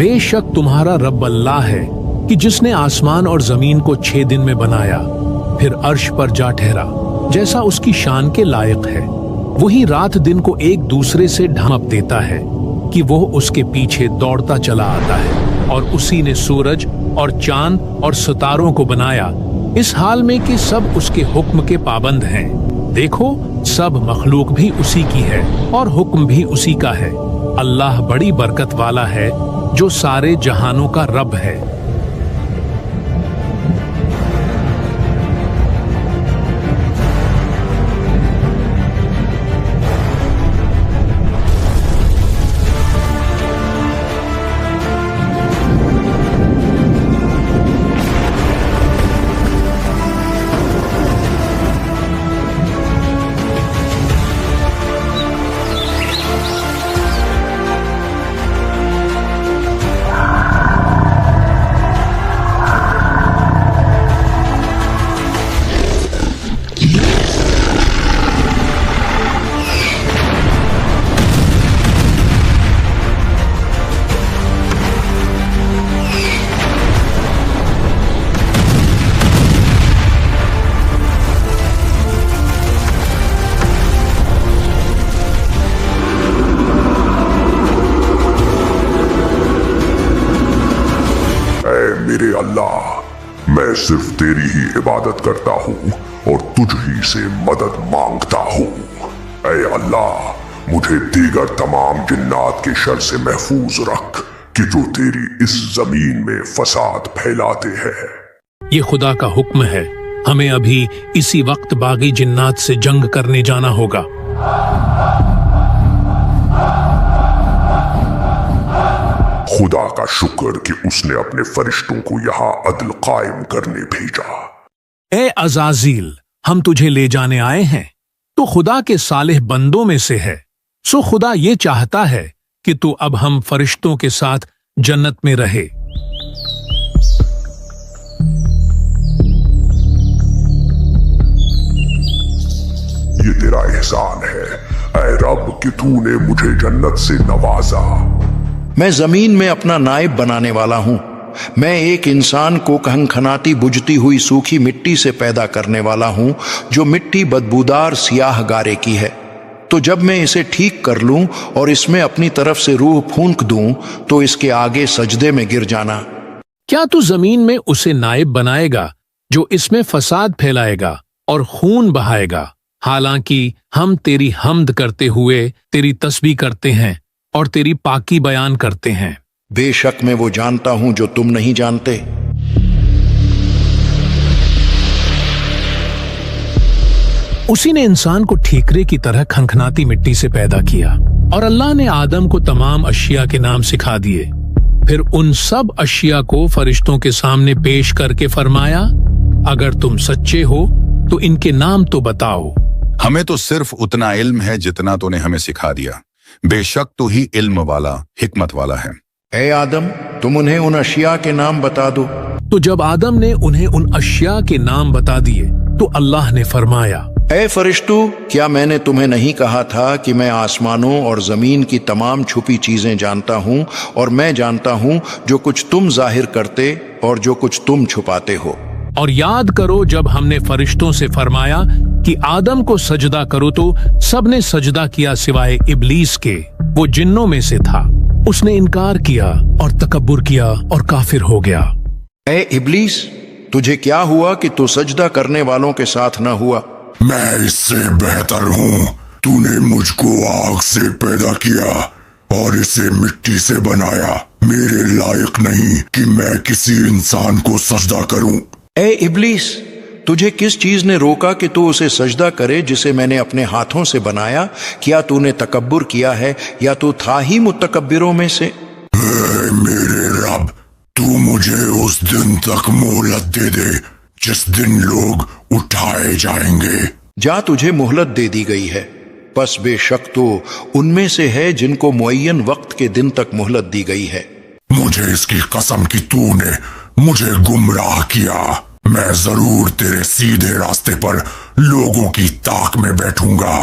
बेशक तुम्हारा रब अल्लाह है कि जिसने आसमान और जमीन को 6 दिन में बनाया, फिर अर्श पर जा ठहरा जैसा उसकी शान के लायक है। वही रात दिन को एक दूसरे से ढांप देता है कि वो उसके पीछे दौड़ता चला आता है, और उसी ने सूरज और चांद और सितारों को बनाया, इस हाल में कि सब उसके हुक्म के पाबंद हैं। देखो, सब मखलूक भी उसी की है और हुक्म भी उसी का है। अल्लाह बड़ी बरकत वाला है जो सारे जहानों का रब है। मेरे अल्लाह, मैं सिर्फ तेरी ही इबादत करता हूँ और तुझ ही से मदद मांगता हूँ। ऐ अल्लाह, मुझे दीगर तमाम जिन्नात के शर से महफूज रख कि जो तेरी इस जमीन में फसाद फैलाते हैं। ये खुदा का हुक्म है, हमें अभी इसी वक्त बागी जिन्नात से जंग करने जाना होगा। खुदा का शुक्र कि उसने अपने फरिश्तों को यहाँ अदल कायम करने भेजा। ए अज़ाज़ील, हम तुझे ले जाने आए हैं, तो खुदा के सालेह बंदों में से है। सो खुदा ये चाहता है कि तू अब हम फरिश्तों के साथ जन्नत में रहे। ये तेरा एहसान है ऐ रब कि तूने मुझे जन्नत से नवाजा। मैं जमीन में अपना नायब बनाने वाला हूं। मैं एक इंसान को खनखनाती बुझती हुई सूखी मिट्टी से पैदा करने वाला हूं, जो मिट्टी बदबूदार सियाह गारे की है। तो जब मैं इसे ठीक कर लूं और इसमें अपनी तरफ से रूह फूंक दूं, तो इसके आगे सजदे में गिर जाना। क्या तू जमीन में उसे नायब बनाएगा जो इसमें फसाद फैलाएगा और खून बहाएगा? हालांकि हम तेरी हम्द करते हुए तेरी तस्बीह करते हैं और तेरी पाकी बयान करते हैं। बेशक मैं वो जानता हूं जो तुम नहीं जानते। उसी ने इंसान को ठीकरे की तरह खनखनाती मिट्टी से पैदा किया, और अल्लाह ने आदम को तमाम अशिया के नाम सिखा दिए। फिर उन सब अशिया को फरिश्तों के सामने पेश करके फरमाया, अगर तुम सच्चे हो तो इनके नाम तो बताओ। हमें तो सिर्फ उतना इल्म है जितना तूने हमें सिखा दिया। बेशक तू ही इल्म वाला, हिकमत वाला है। ए आदम, तुम उन्हें उन अशिया के नाम बता दो। तो जब आदम ने उन्हें उन अशिया के नाम बता दिए, तो अल्लाह ने फरमाया, ए फरिश्तों, क्या मैंने तुम्हें नहीं कहा था कि मैं आसमानों और जमीन की तमाम छुपी चीजें जानता हूँ, और मैं जानता हूँ जो कुछ तुम जाहिर करते और जो कुछ तुम छुपाते हो। और याद करो जब हमने फरिश्तों से फरमाया कि आदम को सजदा करो, तो सबने सजदा किया सिवाय इब्लीस के, वो जिन्नों में से था। उसने इनकार किया और तकब्बुर किया और काफिर हो गया। ए इब्लीस, तुझे क्या हुआ कि तू सजदा करने वालों के साथ न हुआ? मैं इससे बेहतर हूँ। तूने मुझको आग से पैदा किया और इसे मिट्टी से बनाया। मेरे लायक नहीं कि मैं किसी इंसान को सजदा करूं। ए इब्लीस, तुझे किस चीज ने रोका कि तू उसे सजदा करे जिसे मैंने अपने हाथों से बनाया? क्या तूने तकब्बुर किया है या तू था ही मुतकब्बिरों में से? मेरे रब, तू मुझे उस दिन तक मोहलत दे दे जिस दिन लोग उठाए जाएंगे। जा, तुझे मोहलत दे दी गई है। बस बेशक तो उनमें से है जिनको मुअय्यन वक्त के दिन तक मोहलत दी गई है। मुझे इसकी कसम कि तूने मुझे गुमराह किया। मैं जरूर तेरे सीधे रास्ते पर लोगों की ताक में बैठूंगा।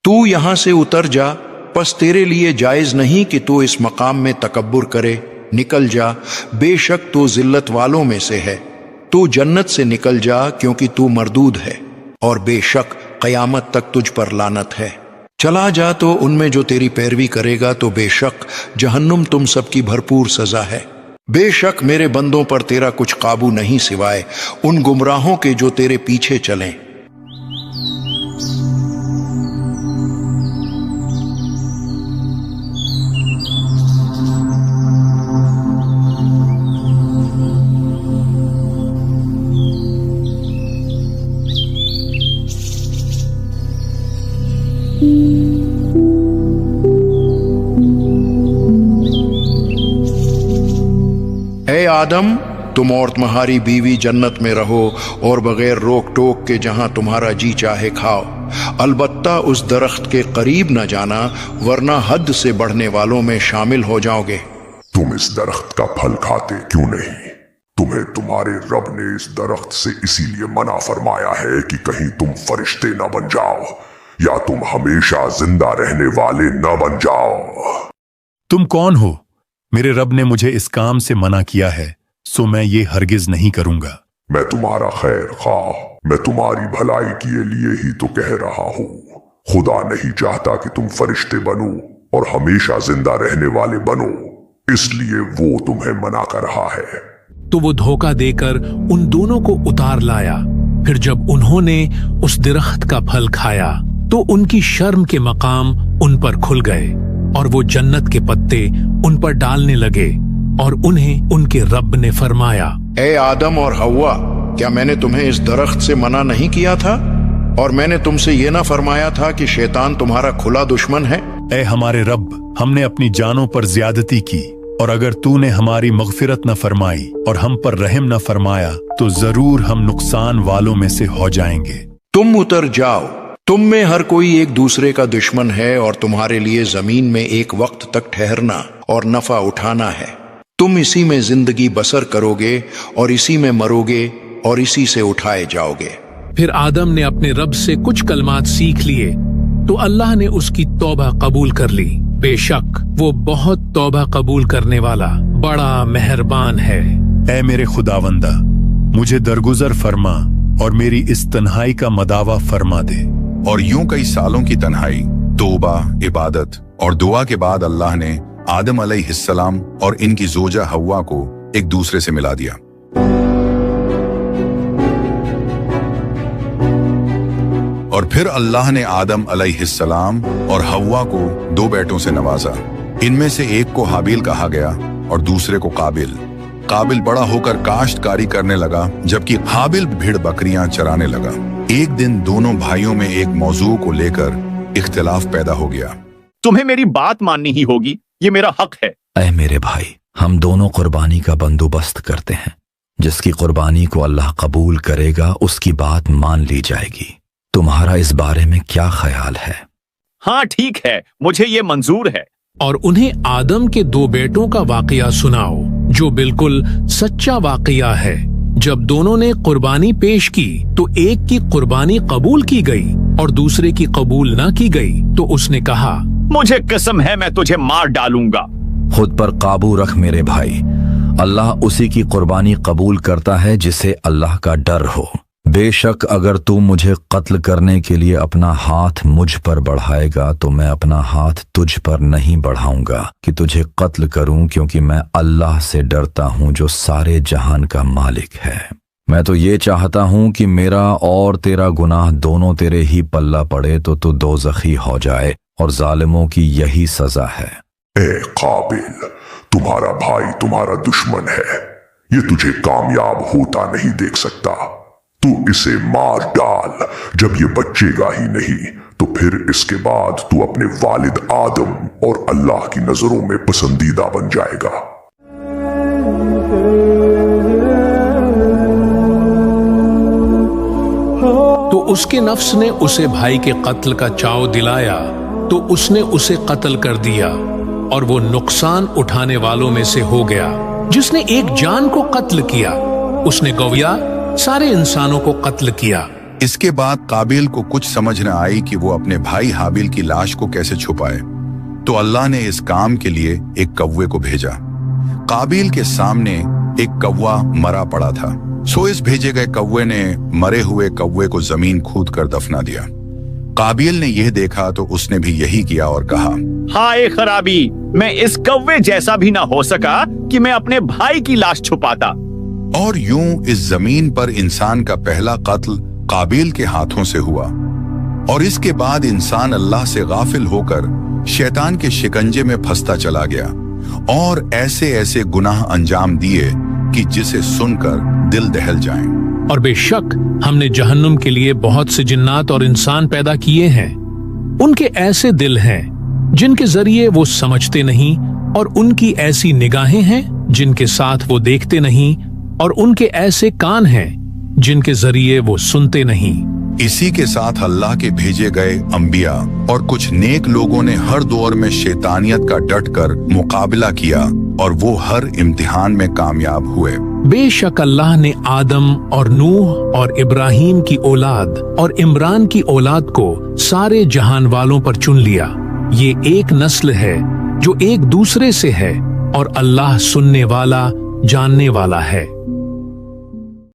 तू यहां से उतर जा। बस तेरे लिए जायज नहीं कि तू इस मकाम में तकब्बुर करे। निकल जा, बेशक तू जिल्लत वालों में से है। तू जन्नत से निकल जा क्योंकि तू मरदूद है, और बेशक क़यामत तक तुझ पर लानत है। चला जा तो उनमें जो तेरी पैरवी करेगा तो बेशक जहन्नुम तुम सबकी भरपूर सजा है। बेशक मेरे बंदों पर तेरा कुछ काबू नहीं सिवाय उन गुमराहों के जो तेरे पीछे चलें। ए आदम, तुम और तुम्हारी बीवी जन्नत में रहो और बगैर रोक टोक के जहां तुम्हारा जी चाहे खाओ। अलबत्ता उस दरख्त के करीब न जाना, वरना हद से बढ़ने वालों में शामिल हो जाओगे। तुम इस दरख्त का फल खाते क्यों नहीं? तुम्हें तुम्हारे रब ने इस दरख्त से इसीलिए मना फरमाया है कि कहीं तुम फरिश्ते न बन जाओ या तुम हमेशा जिंदा रहने वाले न बन जाओ। तुम कौन हो? मेरे रब ने मुझे इस काम से मना किया है, सो मैं ये हरगिज नहीं करूंगा। मैं तुम्हारा खैर खाह, मैं तुम्हारी भलाई के लिए ही तो कह रहा हूँ। खुदा नहीं चाहता कि तुम फरिश्ते बनो और हमेशा जिंदा रहने वाले बनो, इसलिए वो तुम्हें मना कर रहा है। तो वो धोखा देकर उन दोनों को उतार लाया। फिर जब उन्होंने उस दरख्त का फल खाया तो उनकी शर्म के मकाम उन पर खुल गए और वो जन्नत के पत्ते उन पर डालने लगे। और उन्हें उनके रब ने फरमाया, ए आदम और हव्वा, क्या मैंने तुम्हें इस दरख्त से मना नहीं किया था? और मैंने तुमसे ये ना फरमाया था कि शैतान तुम्हारा खुला दुश्मन है? ए हमारे रब, हमने अपनी जानों पर ज्यादती की, और अगर तूने हमारी मगफिरत न फरमाई और हम पर रहम न फरमाया तो जरूर हम नुकसान वालों में से हो जाएंगे। तुम उतर जाओ, तुम में हर कोई एक दूसरे का दुश्मन है और तुम्हारे लिए जमीन में एक वक्त तक ठहरना और नफा उठाना है। तुम इसी में जिंदगी बसर करोगे और इसी में मरोगे और इसी से उठाए जाओगे। फिर आदम ने अपने रब से कुछ कलमात सीख लिए तो अल्लाह ने उसकी तौबा कबूल कर ली। बेशक वो बहुत तौबा कबूल करने वाला बड़ा मेहरबान है। ए मेरे खुदावंदा, मुझे दरगुजर फरमा और मेरी इस तन्हाई का मदावा फरमा दे। और यूं कई सालों की तन्हाई, तौबा, इबादत और दुआ के बाद अल्लाह ने आदम अलैहिस्सलाम और इनकी जोजा हव्वा को एक दूसरे से मिला दिया। और फिर अल्लाह ने आदम अलैहिस्सलाम और हव्वा को दो बेटों से नवाजा। इनमें से एक को हाबिल कहा गया और दूसरे को काबिल। काबिल बड़ा होकर काश्तकारी करने लगा, जबकि हाबिल भेड़ बकरियां चराने लगा। एक दिन दोनों भाइयों में एक मौजू को लेकर इख्तिलाफ पैदा हो गया। तुम्हें मेरी बात माननी ही होगी, ये मेरा हक है। ऐ मेरे भाई, हम दोनों कुर्बानी का बंदोबस्त करते हैं। जिसकी कुर्बानी को अल्लाह कबूल करेगा उसकी बात मान ली जाएगी। तुम्हारा इस बारे में क्या ख्याल है? हाँ ठीक है, मुझे ये मंजूर है। और उन्हें आदम के दो बेटों का वाकया सुनाओ जो बिल्कुल सच्चा वाकया है। जब दोनों ने कुर्बानी पेश की तो एक की कुर्बानी कबूल की गई और दूसरे की कबूल ना की गई तो उसने कहा, मुझे कसम है मैं तुझे मार डालूंगा। खुद पर काबू रख मेरे भाई, अल्लाह उसी की कुर्बानी कबूल करता है जिसे अल्लाह का डर हो। बेशक अगर तू मुझे कत्ल करने के लिए अपना हाथ मुझ पर बढ़ाएगा तो मैं अपना हाथ तुझ पर नहीं बढ़ाऊंगा कि तुझे कत्ल करूं, क्योंकि मैं अल्लाह से डरता हूं जो सारे जहान का मालिक है। मैं तो ये चाहता हूं कि मेरा और तेरा गुनाह दोनों तेरे ही पल्ला पड़े तो तू दोज़खी हो जाए, और जालिमों की यही सजा है। ए काबिल, तुम्हारा भाई तुम्हारा दुश्मन है, ये तुझे कामयाब होता नहीं देख सकता। तू इसे मार डाल, जब ये बचेगा ही नहीं तो फिर इसके बाद तू अपने वालिद आदम और अल्लाह की नजरों में पसंदीदा बन जाएगा। तो उसके नफ्स ने उसे भाई के कत्ल का चाव दिलाया तो उसने उसे कत्ल कर दिया, और वो नुकसान उठाने वालों में से हो गया जिसने एक जान को कत्ल किया। उसने गौया सारे इंसानों को कत्ल किया। इसके बाद काबिल को कुछ समझ न आई कि वो अपने भाई हाबिल की लाश को कैसे छुपाए। तो अल्लाह ने इस काम के लिए एक कौवे को भेजा। काबिल के सामने एक कौवा मरा पड़ा था। सो इस भेजे गए कौवे ने मरे हुए कौवे को जमीन खोद कर दफना दिया। काबिल ने यह देखा तो उसने भी यही किया और कहा, हाय खराबी, मैं इस कौवे जैसा भी ना हो सका कि मैं अपने भाई की लाश छुपाता। और यूं इस जमीन पर इंसान का पहला कत्ल काबिल के हाथों से हुआ। और इसके बाद इंसान अल्लाह से गाफिल होकर शैतान के शिकंजे में फंसता चला गया और ऐसे ऐसे गुनाह अंजाम दिए कि जिसे सुनकर दिल दहल जाए। और बेशक हमने जहन्नुम के लिए बहुत से जिन्नात और इंसान पैदा किए हैं। उनके ऐसे दिल हैं जिनके जरिए वो समझते नहीं, और उनकी ऐसी निगाहें हैं जिनके साथ वो देखते नहीं, और उनके ऐसे कान हैं जिनके जरिए वो सुनते नहीं। इसी के साथ अल्लाह के भेजे गए अंबिया और कुछ नेक लोगों ने हर दौर में शैतानियत का डटकर मुकाबला किया और वो हर इम्तिहान में कामयाब हुए। बेशक अल्लाह ने आदम और नूह और इब्राहिम की औलाद और इमरान की औलाद को सारे जहान वालों पर चुन लिया। ये एक नस्ल है जो एक दूसरे से है, और अल्लाह सुनने वाला, जानने वाला है।